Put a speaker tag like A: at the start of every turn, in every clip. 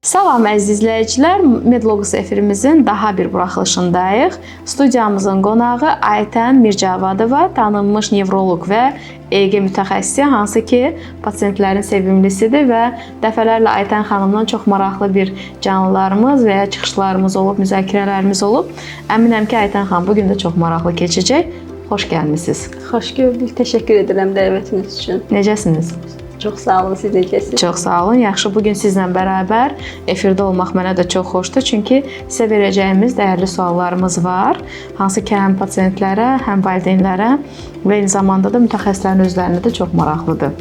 A: Salam əziz izləyicilər, Medlogos efirimizin daha bir buraxılışındayıq. Studiyamızın qonağı Aytən Mircavadova, tanınmış nevroloq və EEG mütəxəssisi, hansı ki, pasientlərin sevimlisidir və dəfələrlə Aytən xanımdan çox maraqlı bir canlılarımız və ya çıxışlarımız olub, müzakirələrimiz olub. Əminəm ki, Aytən xanım bugün də çox maraqlı keçəcək. Xoş gəlmisiniz.
B: Xoş gördük. Təşəkkür edirəm dəvətiniz üçün.
A: Necəsiniz?
B: Çox sağ olun, siz necəsiniz?
A: Çox sağ olun. Yaxşı, bugün sizlə bərabər efirdə olmaq mənə də çox xoşdur. Çünki sizə verəcəyimiz dəyərli suallarımız var. Hansı ki, həm pasientlərə, həm valideynlərə və eyni zamanda da mütəxəssislərin özlərinə də çox maraqlıdır.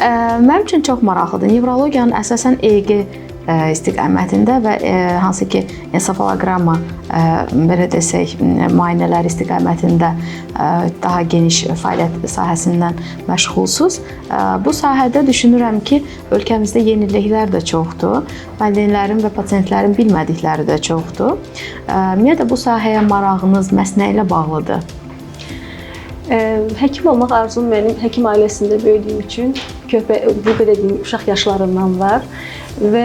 A: Mənim üçün çox maraqlıdır. Nevrologiyanın əsasən EEG istiqamətində və hansı ki, ensefaloqramma, belə desək, müayinələr istiqamətində daha geniş fəaliyyət sahəsindən məşğulsuz. Bu sahədə düşünürəm ki, ölkəmizdə yeniliklər də çoxdur. Valideynlərin və pasientlərin bilmədikləri də çoxdur. Ümumiyyətlə, bu sahəyə marağınız məhz nə ilə bağlıdır?
B: Həkim olmaq arzum mənim həkim ailəsində böyüdüyüm üçün bu qədər uşaq yaşlarından var və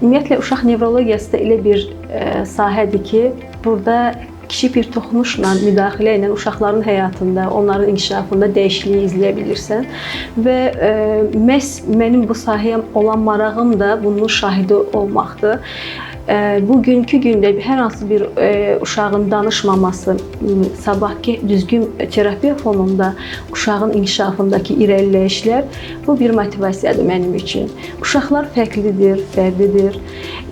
B: ümumiyyətlə uşaq nevrologiyası da elə bir sahədir ki, burada kiçik bir toxunuşla, müdaxilə ilə uşaqların həyatında, onların inkişafında dəyişikliyi izləyə bilirsən və məhz mənim bu sahəyə olan marağım da bunun şahidi olmaqdır. Bugünkü gündə hər hansı bir uşağın danışmaması, sabahki düzgün terapiya fonunda uşağın inkişafındakı irəliləyişlər bu bir motivasiyadır mənim üçün. Uşaqlar fərqlidir, fərdidir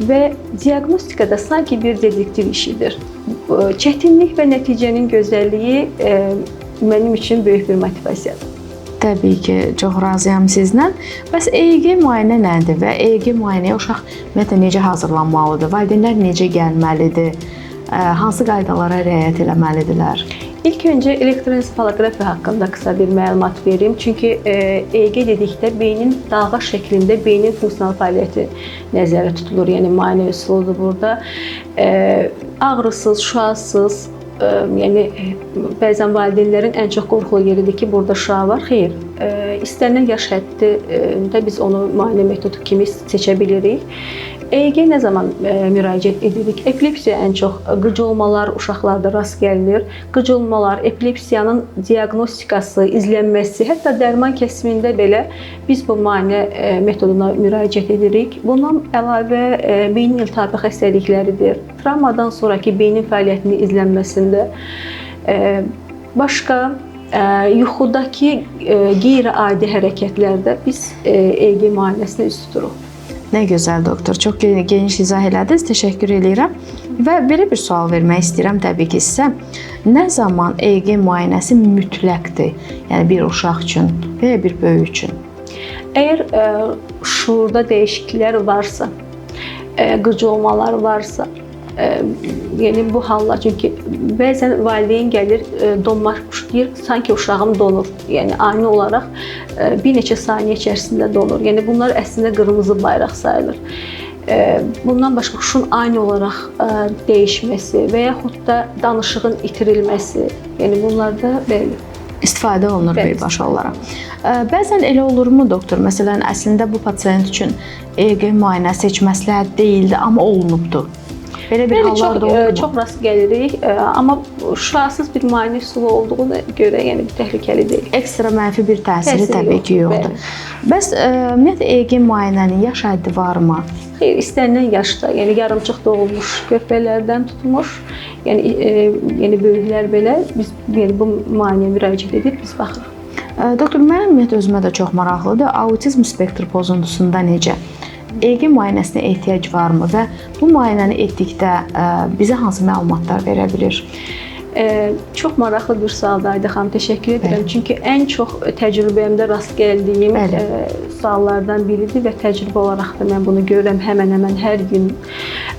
B: və diaqnostikada sanki bir dedektiv işidir. Çətinlik və nəticənin gözəlliyi mənim üçün böyük bir motivasiyadır.
A: Təbii ki, çox razıyam sizlə. Bəs EEG müayinə nədir və EEG müayinəyə uşaq ümumiyyətlə necə hazırlanmalıdır? Valideynlər necə gəlməlidir? Hansı qaydalara riayət etməlidirlər?
B: İlk öncə elektroensefaloqrafiya haqqında qısa bir məlumat verim. Çünki EEG dedikdə beynin dalğa şəklində beynin funksional fəaliyyəti nəzərdə tutulur. Yəni müayinə üsuludur burada. Ağrısız, şüasız, yəni bəzən valideynlərin ən çox qorxulu yeridir ki, burada şüa var. Xeyr, istənilən yaş həddində biz onu müayinə metodu kimi seçə bilirik. EEG nə zaman müraciət edirik? Epilepsiya ən çox qıcolmalar uşaqlarda rast gəlinir. Qıcolmalar, epilepsiyanın diaqnostikası, izlənməsi, hətta dərman kəsimində belə biz bu müayinə metoduna müraciət edirik. Bundan əlavə beyin iltihabı xəstəlikləridir. Travmadan sonraki beynin fəaliyyətinin izlənməsində başqa yuxudakı qeyri-adi hərəkətlərdə biz EEG müayinəsini üst tuturuq.
A: Nə gözəl doktor, çox geniş izah elədiniz, təşəkkür edirəm. Və belə bir sual vermək istəyirəm təbii ki sizə. Nə zaman EEG müayinəsi mütləqdir? Yəni bir uşaq üçün və ya bir böyük üçün?
B: Əgər şuurda dəyişikliklər varsa, qıcolmalar varsa, yəni bu hallar, çünki bəzən valideyn gəlir, donmaq deyir, sanki uşağım donur. Yəni ani olaraq bir neçə saniyə içərisində donur. Yəni bunlar əslində qırmızı bayraq sayılır. Bundan başqa huşun ani olaraq dəyişməsi və yaxud da danışığın itirilməsi, yəni bunlarda belə
A: istifadə olunur birbaşa olaraq. Bəzən elə olurmu doktor? Məsələn, əslində bu pasient üçün EEG müayinəsi heç məsləhət deyildi, amma olunubdur. Belə bir hallar da olur.
B: Çox rast gəlirik, amma şüasız bir müayinə üsulu olduğuna görə yəni təhlükəli deyil.
A: Ekstra mənfi bir təsiri təbii ki yoxdur. Bəs ümumiyyətlə EEG müayinənin yaş həddi varmı?
B: Xeyr, istənilən yaşda, yəni yarımçıq doğulmuş körpələrdən tutmuş, yəni böyüklər belə biz yəni bu müayinəyə müraciət edib biz baxırıq.
A: Doktor, mənim ümumiyyətlə özümə də çox maraqlıdır. Autizm spektr pozuntusunda necə? EEG müayinəsinə ehtiyac varmı və bu müayinəni etdikdə bizə hansı məlumatlar verə bilir?
B: Çox maraqlı bir sualdır Ayda xanım, təşəkkür edirəm. Çünki ən çox təcrübəmdə rast gəldiyim suallardan biridir və təcrübə olaraq da mən bunu görürəm həmən hər gün.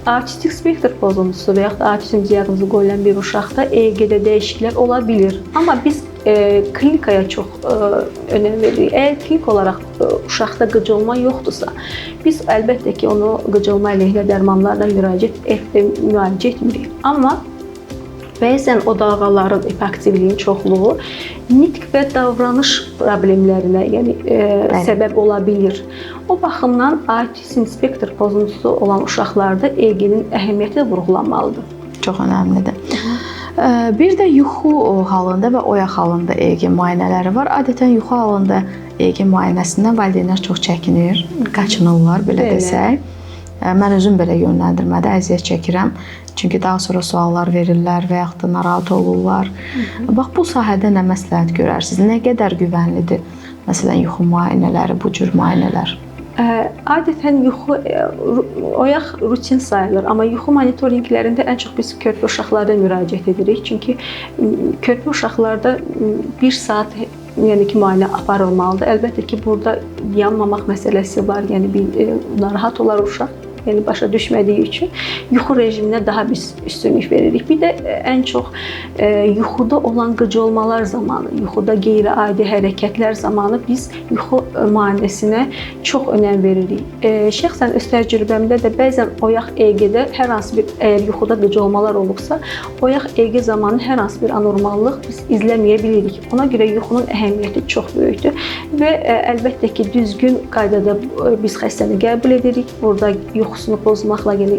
B: Autistik spektr pozuntusu və yaxud da autizm diaqnozu qoyulan bir uşaqda EEG-də dəyişikliklər ola bilir. Amma biz klinikaya çox önəm veririk. Əgər klinik olaraq uşaqda qıcolma yoxdursa, biz əlbəttə ki, onu qıcolma əleyhinə dərmanlarla müalicə etmirik. Amma Bəzən o dalğaların hiperaktivliyin çoxluğu nitq və davranış problemlərinə, yəni səbəb ola bilər. O baxımdan autism spektr pozuntusu olan uşaqlarda EEG-nin əhəmiyyəti vurğulanmalıdır.
A: Çox önəmlidir. Bir də yuxu halında və oyaq halında EEG müayinələri var. Adətən yuxu halında EEG müayinəsindən valideynlər çox çəkinir, qaçınırlar belə desək. Mən özüm belə yönləndirmədə əziyyət çəkirəm. Çünki daha sonra suallar verirlər və yaxud da narahat olurlar. Bax, bu sahədə nə məsləhət görərsiniz? Nə qədər güvənlidir? Məsələn, yuxu müayinələri, bu cür müayinələr.
B: Adətən yuxu oyaq rutin sayılır, amma yuxu monitorinqlərində ən çox biz körpə uşaqlarına müraciət edirik. Çünki körpə uşaqlarda 1 saat yəni ki, müayinə aparılmalıdır. Əlbəttə ki, burada yanmamaq məsələsi var. Yəni bir narahat olar uşaq. Yəni başa düşmədiyi üçün yuxu rejiminə daha biz üstünlük veririk. Bir də ən çox yuxuda olan qıcolmalar zamanı, yuxuda qeyri-adi hərəkətlər zamanı biz yuxu müayinəsinə çox önəm veririk. Şəxsən öz təcrübəmdə də bəzən oyaq EEG-də hər hansı bir əgər yuxuda qıcolmalar olubsa, oyaq EEG zamanı hər hansı bir anormallıq biz izləməyə bilirik. Ona görə yuxunun əhəmiyyəti çox böyükdür və əlbəttə ki, düzgün qaydada biz xəstəni qəbul edirik. Burada yuxusunu pozmaqla, yəni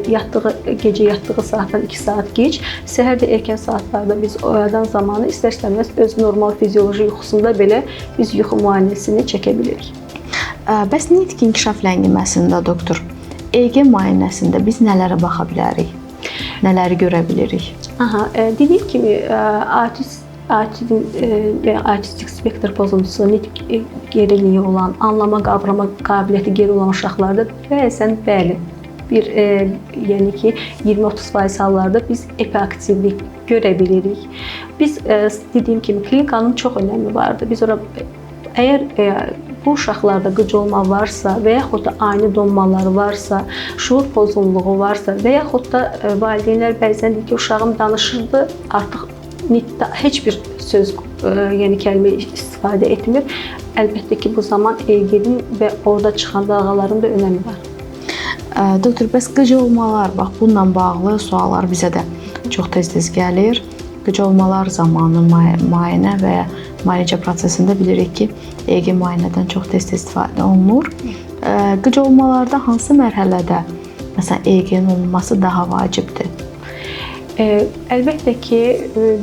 B: gecə yatdığı saatdan 2 saat gec, səhər də erkən saatlarda biz oyadan zamanı istər-istəməz öz normal fizioloji yuxusunda belə biz yuxu müayinəsini çəkə bilirik.
A: Bəs nitq inkişaf ləngimasında doktor, EEG müayinəsində biz nələrə baxa bilərik? Nələri görə bilirik?
B: Dediyim kimi, autistik spektr pozuntusu, nitq geriliyi olan, anlama, qavrama qabiliyyəti geri olan uşaqlarda bəzən bəli, yəni ki, 20-30% hallarda biz hiperaktivlik görə bilirik. Biz dediyim kimi klinikanın çox önəmi vardır. Biz ora əgər bu uşaqlarda qıcolma varsa və yaxud da ani donmalar varsa, şuur pozğunluğu varsa və yaxud da valideynlər bəzən deyir ki, uşağım danışırdı, artıq heç bir söz, yəni kəlmə istifadə etmir. Əlbəttə ki, bu zaman EEG-nin və orada çıxan dalğaların da önəmi var.
A: Doktor, bəs qıcolmalar, bax, bununla bağlı suallar bizə də çox tez-tez gəlir. Qıcolmalar zamanı müayinə və ya müalicə prosesində bilirik ki, EEG müayinədən çox tez-tez istifadə olunur. Qıcolmalarda hansı mərhələdə məsələn EEG-nin olunması daha vacibdir?
B: Əlbəttə ki,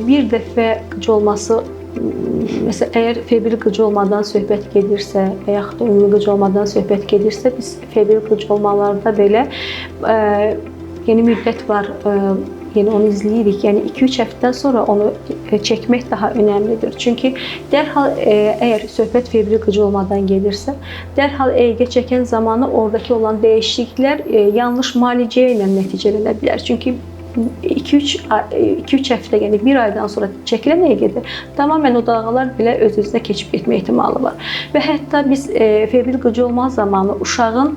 B: bir dəfə qıcolması, məsələn, əgər febrile qıcolmadan söhbət gedirsə və yaxud da ümumi qıcolmadan söhbət gedirsə, biz febrile qıcolmalarda belə yeni müddət var, yəni onu izləyirik. Yəni 2-3 həftədən sonra onu çəkmək daha önəmlidir. Çünki dərhal əgər söhbət febrile qıcolmadan gedirsə, dərhal EEG çəkən zamanı oradakı olan dəyişikliklər yanlış müalicə ilə nəticələnə bilər. Çünki 2-3 həftə, yəni 1 aydan sonra çəkilən EEG-də tamamilə o dalğalar belə öz-özünə keçib getmə ehtimalı var. Və hətta biz febrile qıcolma zamanı uşağın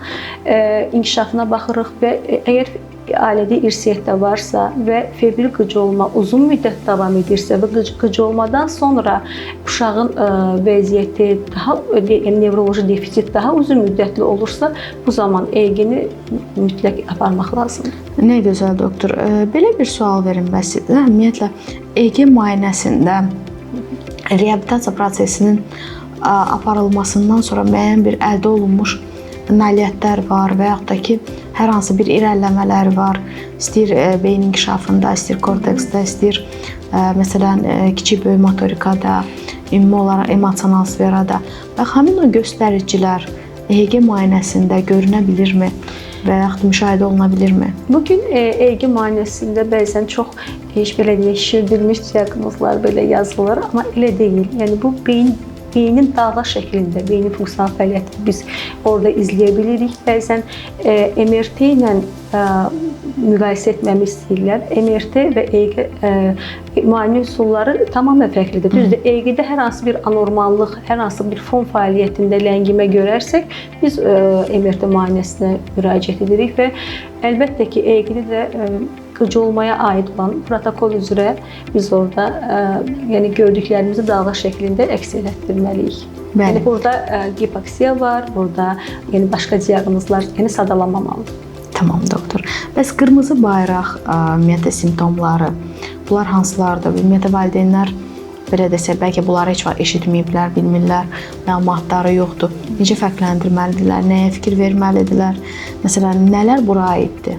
B: inkişafına baxırıq və əgər ailədə irsiyyətdə varsa və febrile qıcolma uzun müddət davam edirsə və qıcolmadan sonra uşağın vəziyyəti daha, yəni nevroloji defitsit daha uzun müddətli olursa, bu zaman EEG-ni mütləq aparmaq lazımdır.
A: Nə gözəl doktor. Belə bir sual verin bəs sizə. Ümumiyyətlə EEG müayinəsində reabilitasiya prosesinin aparılmasından sonra müəyyən bir əldə olunmuş nailiyyətlər var və yaxud da ki, hər hansı bir irəliləmələr var. İstəyir beyin inkişafında, istəyir korteksdə, istəyir məsələn kiçik böyük motorikada, ümumi olaraq emosional sferada. Və həmin o göstəricilər EEG müayinəsində görünə bilirmi və yaxud müşahidə oluna bilirmi?
B: Bugün EEG müayinəsində bəzən çox belə deyək, şişirdilmiş diaqnozlar belə yazılır, amma elə deyil. Yəni bu beynin dalğa şəklində, beynin funksional fəaliyyətini biz orada izləyə bilirik. Bəzən MRT ilə müqayisə etməmi istəyirlər. MRT və EEG müayinə üsulları tamamilə fərqlidir. Düzdür, EEG-də hər hansı bir anormallıq, hər hansı bir fon fəaliyyətində ləngimə görərsək, biz MRT müayinəsinə müraciət edirik və əlbəttə ki, EEG-də də qıcolmaya aid olan protokol üzrə biz orada yəni gördüklərimizi dalğa şəklində əks etdirməliyik. Yəni burada hipoksiya var, burada yəni başqa diaqnozlar yəni sadalanmamalıdır.
A: Tamam doktor. Bəs qırmızı bayraq ümumiyyətlə simptomları bunlar hansılardır? Ümumiyyətlə valideynlər belə desək, bəlkə bunları heç vaxt eşitməyiblər, bilmirlər, məlumatları yoxdur. Necə fərqləndirməlidirlər, nəyə fikir verməlidirlər? Məsələn, nələr bura aiddir?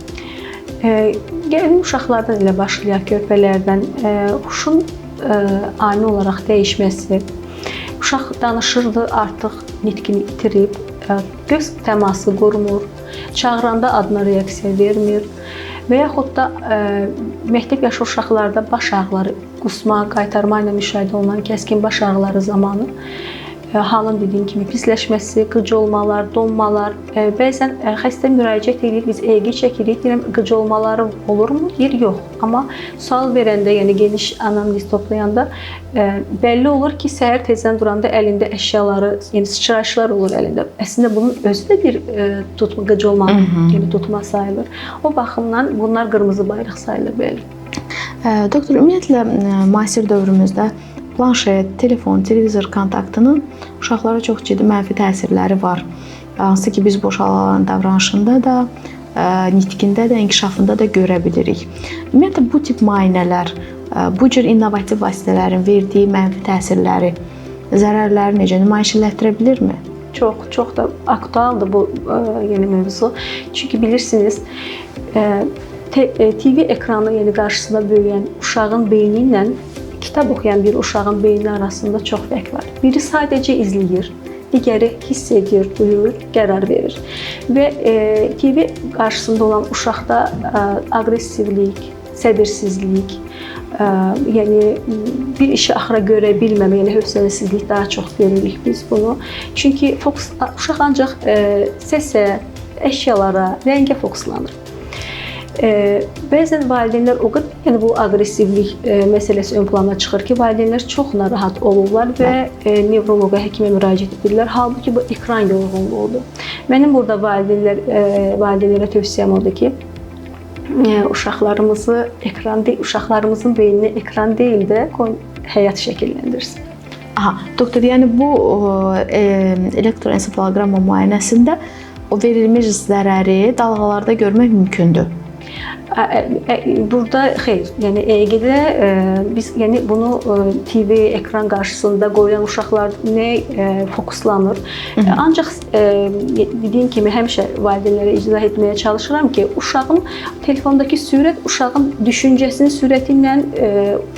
B: Gəlin uşaqlardan elə başlayaq, körpələrdən. Huşun ani olaraq dəyişməsi, uşaq danışırdı, artıq nitqini itirib, göz təması qurmur, çağıranda adına reaksiya vermir və yaxud da məktəb yaşı uşaqlarda baş ağrıları, qusma, qaytarma ilə müşahidə olunan kəskin baş ağrıları zamanı halın dediyim kimi pisləşməsi, qıc olmalar, donmalar, bəzən xəstə müraciət edir, biz EEG çəkirik, deyirəm qıc olmaları olurmu? Deyir, yox. Amma sual verəndə, yəni geniş anamnez toplayanda bəlli olur ki, səhər tezdən duranda əlində əşyaları, yəni sıçrayışlar olur əlində. Əslində bunun özü də bir tutma, qıc olmanın, yəni tutma sayılır. O baxımdan bunlar qırmızı bayraq sayılır bəli.
A: Doktor, ümumiyyətlə müasir dövrümüzdə planşet, telefon, televizor kontaktının uşaqlara çox ciddi mənfi təsirləri var. Hansı ki, biz boşalğanların davranışında da, nitqində də, inkişafında da görə bilirik. Ümumiyyətlə, bu tip müayinələr, bu cür innovativ vasitələrin verdiyi mənfi təsirləri, zərərləri necə nümayişləşdirə bilirmi?
B: Çox da aktualdır bu yeni mövzu. Çünki bilirsiniz, TV ekranı qarşısında böyüyən uşağın beyni ilə kitab oxuyan bir uşağın beyni arasında çox fərq var. Biri sadəcə izləyir, digəri hiss edir, duyur, qərar verir. Və TV qarşısında olan uşaqda aqressivlik, səbirsizlik, yəni bir işi axıra görə bilməmə, yəni hövsələsizlik daha çox görürük biz bunu. Çünki uşaq ancaq səsə, əşyalara, rəngə fokuslanır. Bəzən valideynlər o qədər, yəni bu aqressivlik məsələsi ön plana çıxır ki, valideynlər çox narahat olurlar və nevroloqa, həkimə müraciət edirlər. Halbuki bu ekran yorğunluğudur. Mənim burada valideynlərə tövsiyəm odur ki, uşaqlarımızın beyninə ekran deyil də həyat şəkilləndirsin.
A: Aha, doktor, yəni bu elektroensefaloqramma müayinəsində o verilmiş zərəri dalğalarda görmək mümkündür.
B: Burada xeyr, yəni EEG-də biz yəni bunu TV ekran qarşısında qoyulan uşaqlar nə fokuslanır. Ancaq dediyim kimi həmişə valideynlərə izah etməyə çalışıram ki, uşağın telefondakı sürət uşağın düşüncəsinin sürəti ilə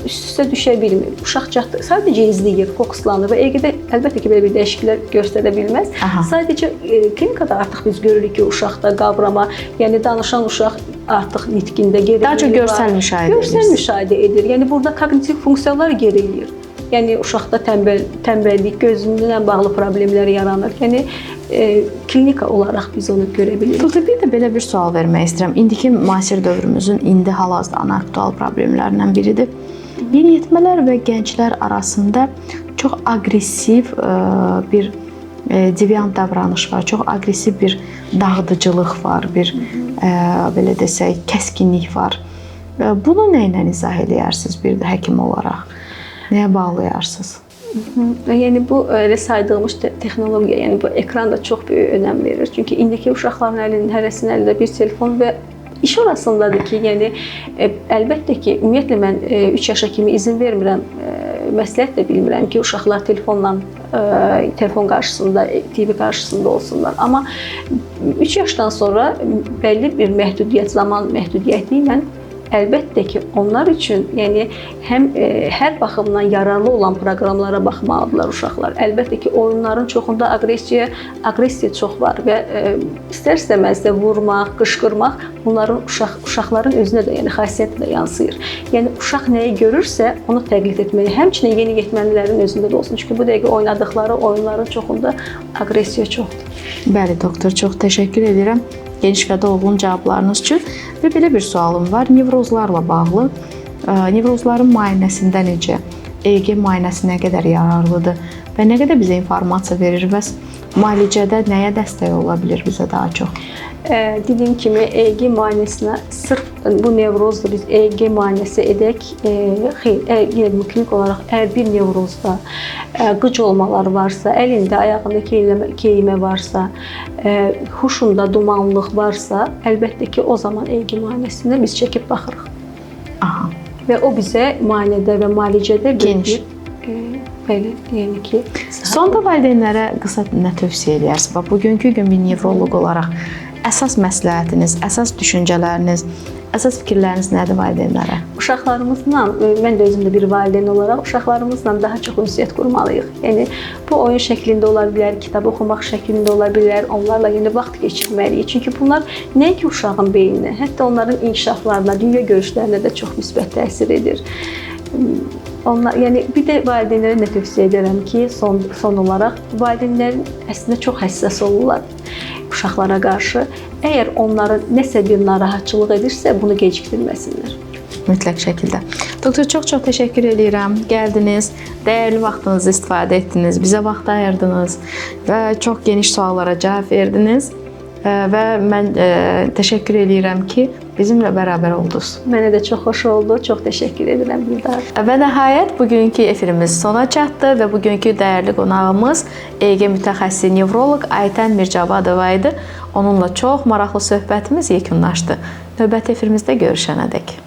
B: üst-üstə düşə bilmir. Uşaq sadəcə izləyir, fokuslanır və EEG-də əlbəttə ki, belə bir dəyişikliklər göstərə bilməz. Sadəcə klinikada artıq biz görürük ki, uşaqda qavrama, yəni danışan uşaq artıq nitqində gerilir.
A: Daha çox görsəl müşahidə edir.
B: Görsəl müşahidə edir. Yəni burada koqnitiv funksiyalar gerilir. Yəni uşaqda tənbəllik, gözünlə bağlı problemlər yaranır. Yəni klinika olaraq biz onu görə bilirik.
A: Doktor, bir də belə bir sual vermək istəyirəm. İndiki müasir dövrümüzün indi hal-hazırda ana aktual problemlərindən biridir. Yeniyetmələr və gənclər arasında çox aqressiv bir deviant davranış var, çox aqressiv bir dağıdıcılıq var, bir belə desək, kəskinlik var. Bunu nə ilə izah edərsiniz bir də həkim olaraq? Nəyə bağlayarsınız?
B: Yəni bu elə saydığımız texnologiya, yəni bu ekran da çox böyük önəm verir. Çünki indiki uşaqların hərəsinin əlində bir telefon və iş orasındadır ki, yəni əlbəttə ki, ümumiyyətlə mən 3 yaşa kimi izin vermirəm, məsləhət də bilmirəm ki, uşaqlar telefon qarşısında, TV qarşısında olsunlar. Amma 3 yaşdan sonra bəlli bir məhdudiyyət, zaman məhdudiyyəti ilə əlbəttə ki, onlar üçün yəni həm hər baxımdan yararlı olan proqramlara baxmalıdırlar uşaqlar. Əlbəttə ki, oyunların çoxunda aqressiya çox var və istər-istəməz də vurmaq, qışqırmaq bunların uşaqların özünə də, yəni xasiyyətlə yansıyır. Yəni uşaq nəyi görürsə, onu təqlid etməli. Həmçinin yeniyetməlilərin özündə də olsun. Çünki bu dəqiqə oynadıqları oyunların çoxunda aqressiya çoxdur.
A: Bəli, doktor, çox təşəkkür edirəm geniş və dolğun cavablarınız üçün. Və belə bir sualım var. Nevrozlarla bağlı. Nevrozların müayinəsində necə? EEG müayinəsi nə qədər yararlıdır və nə qədər bizə informasiya verir və müalicədə nəyə dəstək ola bilər bizə daha çox?
B: Dediyim kimi EEG müayinəsinə sırf bu nevrozda biz EEG müayinəsi edək. Xeyr, yenə bu klinik olaraq əgər bir nevrozda qıc olmalar varsa, əlində, ayağında keymə varsa, huşunda dumanlıq varsa, əlbəttə ki, o zaman EEG müayinəsində biz çəkib baxırıq.
A: Aha,
B: və o bizə müayinədə və müalicədə
A: Geniş.
B: Bəli, yəni ki,
A: Sonda valideynlərə qısa nə tövsiyə edərsiniz? Bax, bugünkü gün bir nevroloq olaraq əsas məsləhətiniz, əsas düşüncələriniz, əsas fikirləriniz nədir valideynlərə?
B: uşaqlarımızla, mən də özüm də bir valideyn olaraq uşaqlarımızla daha çox ünsiyyət qurmalıyıq. Yəni bu oyun şəklində ola bilər, kitab oxumaq şəklində ola bilər, onlarla yeni vaxt keçirməliyik. Çünki bunlar nəinki uşağın beyninə, hətta onların inkişaflarına, dünya görüşlərinə də çox müsbət təsir edir. Yəni bir də valideynlərə nə tövsiyə edirəm ki, son olaraq valideynlərin əslində çox həssas olurlar uşaqlara qarşı. Əgər onların nəsə bir narahatçılıq edirsə, bunu gecikdirməsinlər.
A: Mütləq şəkildə. Doktor, çox təşəkkür edirəm. Gəldiniz, dəyərli vaxtınızı istifadə etdiniz, bizə vaxt ayırdınız və çox geniş suallara cavab verdiniz. Və mən təşəkkür edirəm ki, bizimlə bərabər oldunuz.
B: Mənə də çox xoş oldu. Çox təşəkkür edirəm Gülдар.
A: Və nəhayət bugünkü efirimiz sona çatdı və bugünkü dəyərli qonağımız EG mütəxəssisi nevroloq Aytən Mircabadova idi. Onunla çox maraqlı söhbətimiz yekunlaşdı. Növbəti efirimizdə görüşənədək.